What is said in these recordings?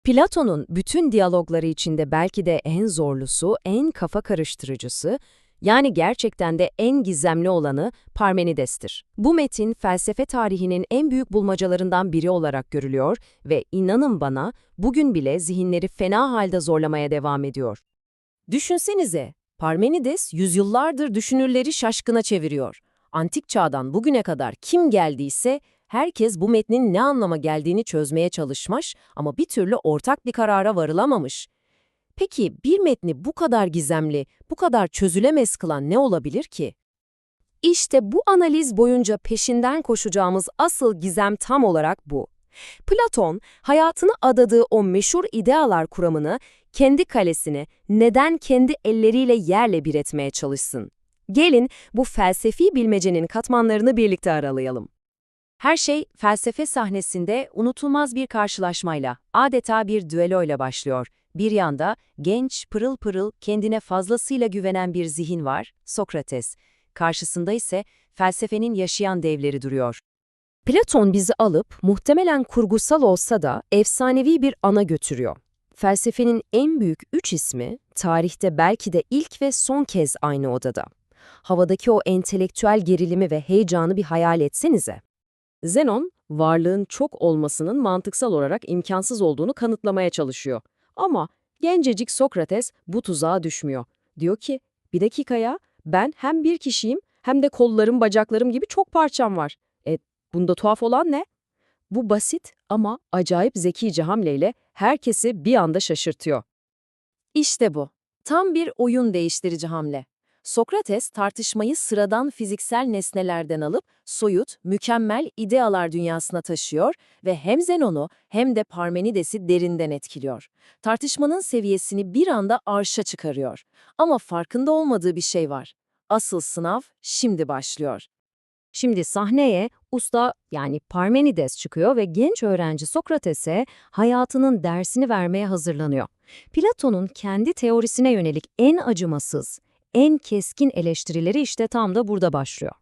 Platon'un bütün diyalogları içinde belki de en zorlusu, en kafa karıştırıcısı, yani gerçekten de en gizemli olanı Parmenides'tir. Bu metin felsefe tarihinin en büyük bulmacalarından biri olarak görülüyor ve inanın bana bugün bile zihinleri fena halde zorlamaya devam ediyor. Düşünsenize, Parmenides yüzyıllardır düşünürleri şaşkına çeviriyor. Antik çağdan bugüne kadar kim geldiyse herkes bu metnin ne anlama geldiğini çözmeye çalışmış ama bir türlü ortak bir karara varılamamış. Peki bir metni bu kadar gizemli, bu kadar çözülemez kılan ne olabilir ki? İşte bu analiz boyunca peşinden koşacağımız asıl gizem tam olarak bu. Platon, hayatını adadığı o meşhur idealar kuramını, kendi kalesini neden kendi elleriyle yerle bir etmeye çalışsın? Gelin bu felsefi bilmecenin katmanlarını birlikte aralayalım. Her şey felsefe sahnesinde unutulmaz bir karşılaşmayla, adeta bir düelloyla başlıyor. Bir yanda genç, pırıl pırıl, kendine fazlasıyla güvenen bir zihin var, Sokrates. Karşısında ise felsefenin yaşayan devleri duruyor. Platon bizi alıp, muhtemelen kurgusal olsa da efsanevi bir ana götürüyor. Felsefenin en büyük üç ismi, tarihte belki de ilk ve son kez aynı odada. Havadaki o entelektüel gerilimi ve heyecanı bir hayal etsenize. Zenon, varlığın çok olmasının mantıksal olarak imkansız olduğunu kanıtlamaya çalışıyor. Ama gencecik Sokrates bu tuzağa düşmüyor. Diyor ki, bir dakika ya, ben hem bir kişiyim hem de kollarım, bacaklarım gibi çok parçam var. Bunda tuhaf olan ne? Bu basit ama acayip zekice hamleyle herkesi bir anda şaşırtıyor. İşte bu. Tam bir oyun değiştirici hamle. Sokrates tartışmayı sıradan fiziksel nesnelerden alıp soyut, mükemmel idealar dünyasına taşıyor ve hem Zenon'u hem de Parmenides'i derinden etkiliyor. Tartışmanın seviyesini bir anda arşa çıkarıyor. Ama farkında olmadığı bir şey var. Asıl sınav şimdi başlıyor. Şimdi sahneye usta yani Parmenides çıkıyor ve genç öğrenci Sokrates'e hayatının dersini vermeye hazırlanıyor. Platon'un kendi teorisine yönelik en acımasız, en keskin eleştirileri işte tam da burada başlıyor.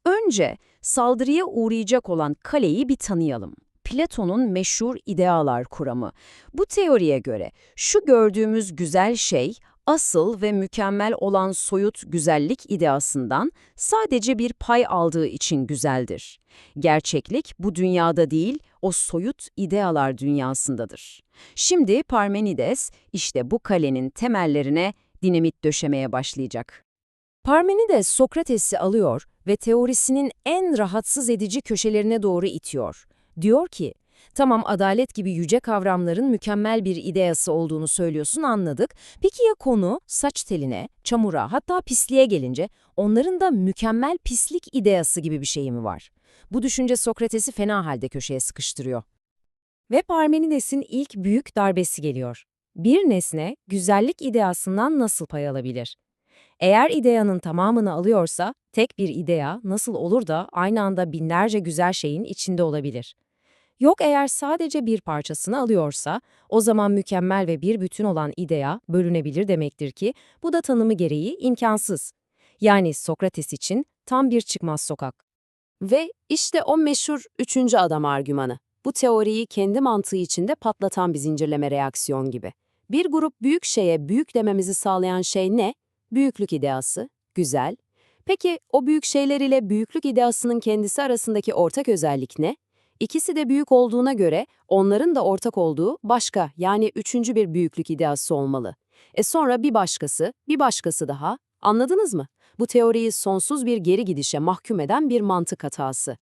Önce saldırıya uğrayacak olan kaleyi bir tanıyalım. Platon'un meşhur idealar kuramı. Bu teoriye göre şu gördüğümüz güzel şey, asıl ve mükemmel olan soyut güzellik ideasından sadece bir pay aldığı için güzeldir. Gerçeklik bu dünyada değil, o soyut idealar dünyasındadır. Şimdi Parmenides işte bu kalenin temellerine dinamit döşemeye başlayacak. Parmenides Sokrates'i alıyor ve teorisinin en rahatsız edici köşelerine doğru itiyor. Diyor ki, tamam adalet gibi yüce kavramların mükemmel bir ideası olduğunu söylüyorsun anladık. Peki ya konu saç teline, çamura hatta pisliğe gelince onların da mükemmel pislik ideası gibi bir şey mi var? Bu düşünce Sokrates'i fena halde köşeye sıkıştırıyor. Ve Parmenides'in ilk büyük darbesi geliyor. Bir nesne güzellik ideasından nasıl pay alabilir? Eğer ideanın tamamını alıyorsa, tek bir idea nasıl olur da aynı anda binlerce güzel şeyin içinde olabilir? Yok eğer sadece bir parçasını alıyorsa, o zaman mükemmel ve bir bütün olan idea bölünebilir demektir ki, bu da tanımı gereği imkansız. Yani Sokrates için tam bir çıkmaz sokak. Ve işte o meşhur üçüncü adam argümanı. Bu teoriyi kendi mantığı içinde patlatan bir zincirleme reaksiyon gibi. Bir grup büyük şeye büyük dememizi sağlayan şey ne? Büyüklük ideası. Güzel. Peki o büyük şeyler ile büyüklük ideasının kendisi arasındaki ortak özellik ne? İkisi de büyük olduğuna göre onların da ortak olduğu başka yani üçüncü bir büyüklük ideası olmalı. Sonra bir başkası daha. Anladınız mı? Bu teoriyi sonsuz bir geri gidişe mahkum eden bir mantık hatası.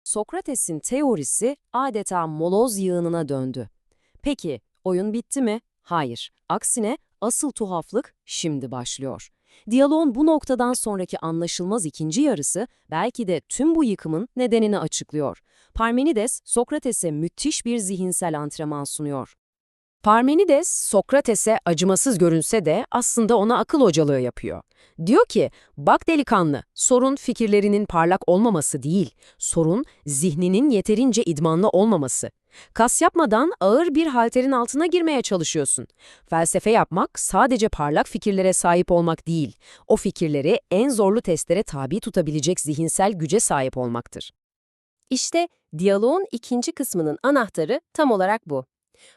Sokrates'in teorisi adeta moloz yığınına döndü. Peki, oyun bitti mi? Hayır. Aksine asıl tuhaflık şimdi başlıyor. Diyaloğun bu noktadan sonraki anlaşılmaz ikinci yarısı belki de tüm bu yıkımın nedenini açıklıyor. Parmenides, Sokrates'e müthiş bir zihinsel antrenman sunuyor. Parmenides, Sokrates'e acımasız görünse de aslında ona akıl hocalığı yapıyor. Diyor ki, bak delikanlı, sorun fikirlerinin parlak olmaması değil, sorun zihninin yeterince idmanlı olmaması. Kas yapmadan ağır bir halterin altına girmeye çalışıyorsun. Felsefe yapmak sadece parlak fikirlere sahip olmak değil, o fikirleri en zorlu testlere tabi tutabilecek zihinsel güce sahip olmaktır. İşte diyaloğun ikinci kısmının anahtarı tam olarak bu.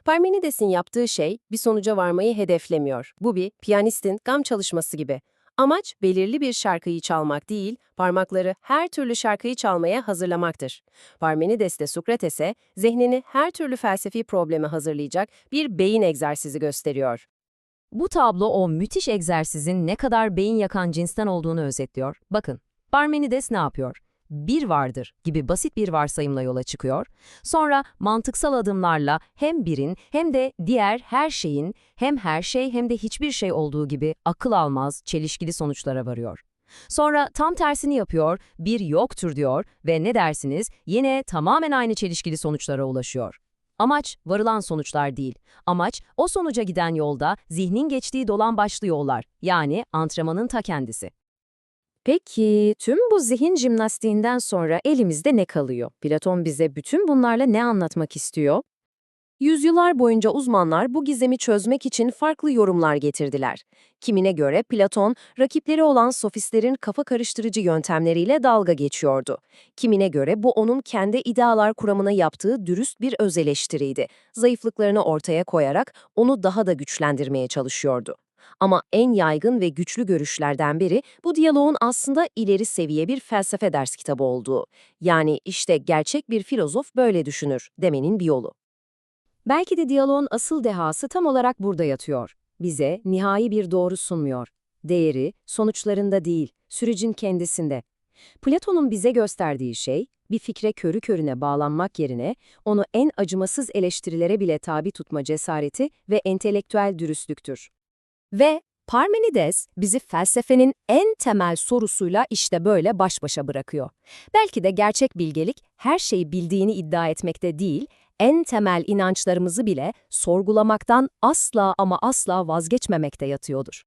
Parmenides'in yaptığı şey bir sonuca varmayı hedeflemiyor. Bu bir piyanistin gam çalışması gibi. Amaç belirli bir şarkıyı çalmak değil, parmakları her türlü şarkıyı çalmaya hazırlamaktır. Parmenides de Sokrates'e zihnini her türlü felsefi probleme hazırlayacak bir beyin egzersizi gösteriyor. Bu tablo o müthiş egzersizin ne kadar beyin yakan cinsten olduğunu özetliyor. Bakın, Parmenides ne yapıyor? Bir vardır gibi basit bir varsayımla yola çıkıyor. Sonra mantıksal adımlarla hem birin hem de diğer her şeyin hem her şey hem de hiçbir şey olduğu gibi akıl almaz, çelişkili sonuçlara varıyor. Sonra tam tersini yapıyor, bir yoktur diyor ve ne dersiniz yine tamamen aynı çelişkili sonuçlara ulaşıyor. Amaç varılan sonuçlar değil. Amaç o sonuca giden yolda zihnin geçtiği dolambaçlı yollar, yani antrenmanın ta kendisi. Peki, tüm bu zihin jimnastiğinden sonra elimizde ne kalıyor? Platon bize bütün bunlarla ne anlatmak istiyor? Yüzyıllar boyunca uzmanlar bu gizemi çözmek için farklı yorumlar getirdiler. Kimine göre Platon, rakipleri olan sofistlerin kafa karıştırıcı yöntemleriyle dalga geçiyordu. Kimine göre bu onun kendi idealar kuramına yaptığı dürüst bir öz eleştiriydi. Zayıflıklarını ortaya koyarak onu daha da güçlendirmeye çalışıyordu. Ama en yaygın ve güçlü görüşlerden biri bu diyaloğun aslında ileri seviye bir felsefe ders kitabı olduğu. Yani işte gerçek bir filozof böyle düşünür demenin bir yolu. Belki de diyaloğun asıl dehası tam olarak burada yatıyor. Bize nihai bir doğru sunmuyor. Değeri, sonuçlarında değil, sürecin kendisinde. Platon'un bize gösterdiği şey, bir fikre körü körüne bağlanmak yerine onu en acımasız eleştirilere bile tabi tutma cesareti ve entelektüel dürüstlüktür. Ve Parmenides bizi felsefenin en temel sorusuyla işte böyle baş başa bırakıyor. Belki de gerçek bilgelik her şeyi bildiğini iddia etmekte değil, en temel inançlarımızı bile sorgulamaktan asla ama asla vazgeçmemekte yatıyordur.